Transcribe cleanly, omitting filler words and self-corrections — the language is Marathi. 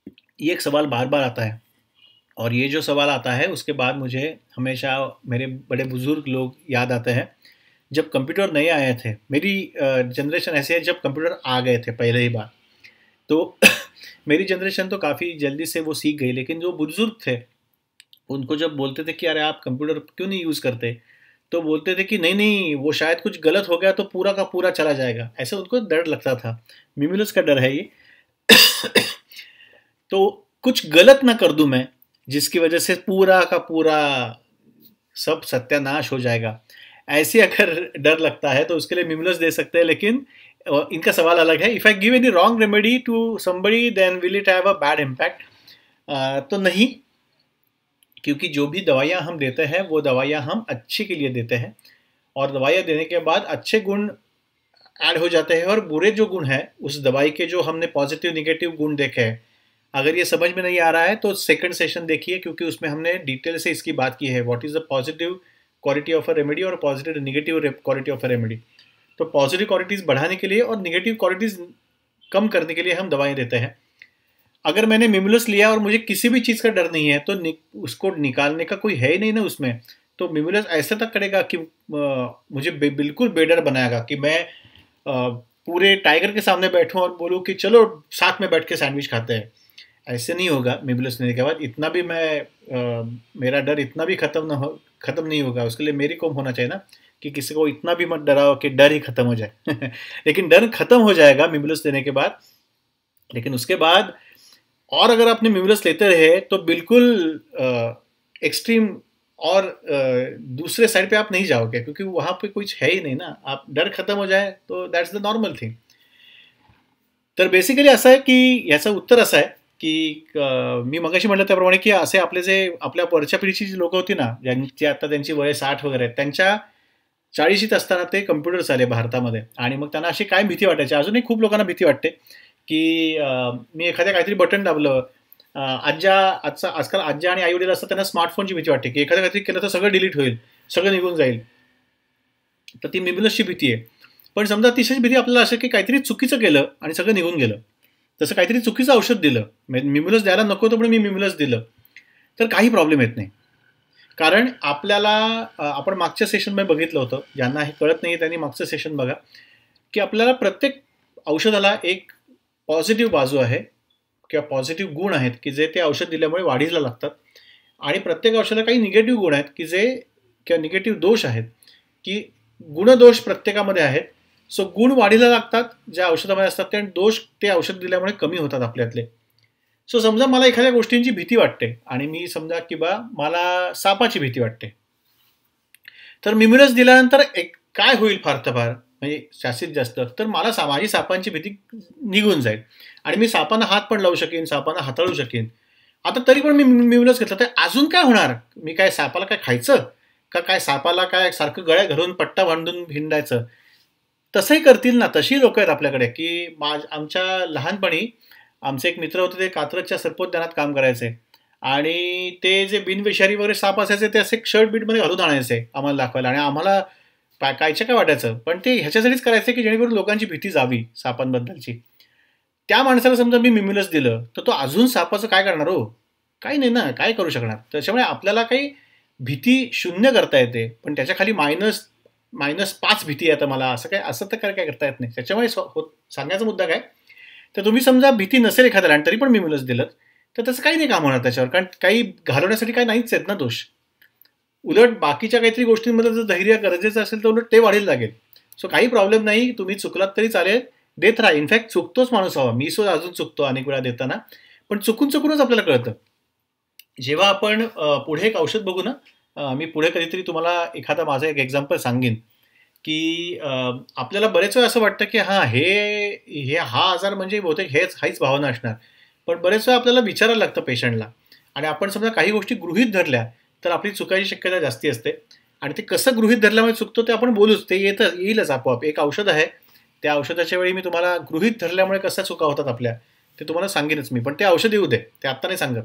ये एक सवाल बार बार आता है, और ये जो सवाल आता है उसके बाद मुझे हमेशा मेरे बड़े बुजुर्ग लोग याद आते हैं। जब कंप्यूटर नए आए थे, मेरी जनरेशन ऐसी है जब कंप्यूटर आ गए थे पहले ही बार, तो मेरी जनरेशन तो काफ़ी जल्दी से वो सीख गई, लेकिन जो बुजुर्ग थे उनको जब बोलते थे कि अरे आप कंप्यूटर क्यों नहीं यूज़ करते, तो बोलते थे कि नहीं नहीं वो शायद कुछ गलत हो गया तो पूरा का पूरा चला जाएगा, ऐसे उनको डर लगता था। मिमिलस का डर है ये। तो कुछ गलत ना कर दूं मैं, जिसकी वजह से पूरा का पूरा सब सत्यानाश हो जाएगा, ऐसे अगर डर लगता है तो उसके लिए मिमुलस दे सकते हैं। लेकिन इनका सवाल अलग है, if I give any wrong remedy to somebody then will it have a bad impact. तो नहीं, क्योंकि जो भी दवाइयाँ हम देते हैं वो दवाइयाँ हम अच्छे के लिए देते हैं, और दवाइयाँ देने के बाद अच्छे गुण ऐड हो जाते हैं, और बुरे जो गुण हैं उस दवाई के, जो हमने पॉजिटिव निगेटिव गुण देखे हैं, अगर ये समझ में नहीं आ रहा है तो सेकंड सेशन देखिए, क्योंकि उसमें हमने डिटेल से इसकी बात की है, what is the positive quality of a remedy और positive negative quality of a remedy. तो पॉजिटिव क्वालिटीज़ बढ़ाने के लिए और निगेटिव क्वालिटीज़ कम करने के लिए हम दवाएं देते हैं। अगर मैंने मिमुलस लिया और मुझे किसी भी चीज़ का डर नहीं है, तो उसको निकालने का कोई है ही नहीं ना उसमें। तो मिमुलस ऐसा तक करेगा कि मुझे बिल्कुल बेडर बनाएगा कि मैं पूरे टाइगर के सामने बैठूं और बोलूं कि चलो साथ में बैठ के सैंडविच खाते हैं। ऐसे नहीं होगा मिमुलस लेने के बाद। इतना भी मैं मेरा डर इतना भी खत्म नहीं होगा। उसके लिए मेरी कौम होना चाहिए ना, कि किसी को इतना भी मत डराओ कि डर ही खत्म हो जाए। लेकिन डर खत्म हो जाएगा मिमुलस लेने के बाद। लेकिन उसके बाद और अगर आपने मिमुलस लेते रहे तो बिल्कुल एक्सट्रीम और दूसरे साइड पे आप नहीं जाओगे, क्योंकि वहाँ पे कुछ है ही नहीं ना। आप डर खत्म हो जाए तो दैट्स द नॉर्मल थिंग। तर बेसिकली असं आहे की याचं उत्तर असं आहे की मी मगाशी म्हटलं त्याप्रमाणे की असे आपले जे आपल्या वरच्या पिढीची जी लोक होती ना, ज्यांची आता त्यांची वय 60 वगैरे आहेत, त्यांच्या 40शीत असताना ते कम्प्युटर्स आले भारतामध्ये, आणि मग त्यांना अशी काय भीती वाटायची, अजूनही खूप लोकांना भीती वाटते की मी एखाद्या काहीतरी बटन दाबलं, आजकाल आज्या आणि आई वडील असतात, त्यांना स्मार्टफोनची भीती वाटते की एखाद्या काहीतरी केलं तर सगळं डिलीट होईल, सगळं निघून जाईल, तर ती मिमुलसची भीती आहे. पण समजा तिसरी भीती आपल्याला असं की काहीतरी चुकीचं केलं आणि सगळं निघून गेलं, तसं काहीतरी चुकीचं औषध दिलं, मिमुलस द्यायला नको होतं पण मी मिमुलस दिलं, तर काही प्रॉब्लेम येत नाही. कारण आपल्याला आपण मागच्या सेशनमध्ये बघितलं होतं, ज्यांना हे कळत नाही त्यांनी मागचं सेशन बघा, की आपल्याला प्रत्येक औषधाला एक पॉझिटिव्ह बाजू आहे किंवा पॉझिटिव्ह गुण आहेत की जे ते औषध दिल्यामुळे वाढीला लागतात, आणि प्रत्येक औषधाला काही निगेटिव्ह गुण आहेत की जे, किंवा निगेटिव्ह दोष आहेत की गुणदोष प्रत्येकामध्ये आहेत. सो गुण वाढीला लागतात ज्या औषधामध्ये असतात ते, आणि दोष ते औषध दिल्यामुळे कमी होतात आपल्यातले. सो समजा मला एखाद्या गोष्टींची भीती वाटते, आणि मी समजा की बा मला सापाची भीती वाटते, तर मिमुलस दिल्यानंतर एक काय होईल फार तर फार, म्हणजे जास्तीत जास्त तर मला माझी सापांची भीती निघून जाईल, आणि मी सापांना हात पण लावू शकेन, सापांना हाताळू शकेन. आता तरी पण मी मिमुलस घेतलं तर अजून काय होणार, मी काय सापाला काय खायचं का, काय सापाला काय सारखं गळ्या घरून पट्टा बांधून हिंडायचं. तसंही करतील ना, तशी लोक आहेत आपल्याकडे की आमच्या लहानपणी आमचे एक मित्र होते, ते कात्रजच्या सर्पोद्यानात काम करायचे, आणि ते जे बिनविषारी वगैरे साप असायचे ते असे शर्ट बीटमध्ये घालून आणायचे आम्हाला दाखवायला, आणि आम्हाला कायच्या काय वाटायचं, पण ते ह्याच्यासाठीच करायचे की जेणेकरून लोकांची भीती जावी सापांबद्दलची. त्या माणसाला समजा मी मिमुलस दिलं तर तो अजून सापाचं काय करणार हो, काही नाही ना, काय करू शकणार. त्याच्यामुळे आपल्याला काही भीती शून्य करता येते, पण त्याच्या खाली -5 भीती आहे आता मला, असं तर काय करता येत नाही. त्याच्यामुळे सांगायचा मुद्दा काय, तर तुम्ही समजा भीती नसेल एखाद्याला आणि तरी पण मिमुलस दिलं तर त्याचं काही नाही काम होणार त्याच्यावर, कारण काही घालवण्यासाठी काही नाहीच आहेत ना दोष. उलट बाकीच्या काहीतरी गोष्टींमध्ये जर धैर्य गरजेचं असेल तर उलट ते वाढीला लागेल. सो काही प्रॉब्लेम नाही, तुम्ही चुकलात तरी चालेल, देत राहा. इनफॅक्ट चुकतोच माणूस हवा, मी सुद्धा अजून चुकतो अनेक वेळा देताना, पण चुकूनच आपल्याला कळतं. जेव्हा आपण पुढे एक औषध बघू ना, मी पुढे कधीतरी तुम्हाला एखादा माझा एक एक्झाम्पल सांगेन की आपल्याला बरेच वेळा असं वाटतं की हा आजार म्हणजे बहुतेक हाच भावना असणार, पण बरेच वेळा आपल्याला विचारायला लागतं पेशंटला, आणि आपण समजा काही गोष्टी गृहीत धरल्या तर आपली चुकायची शक्यता जास्ती असते. आणि ते कसं गृहीत धरल्यामुळे चुकतो ते आपण बोलूच, ते येईलच आपोआप. एक औषध आहे, त्या औषधाच्या वेळी मी तुम्हाला गृहीत धरल्यामुळे कशा चुका होतात आपल्या ते तुम्हाला सांगेनच मी, पण ते औषध येऊ दे, ते आत्ता नाही सांगत.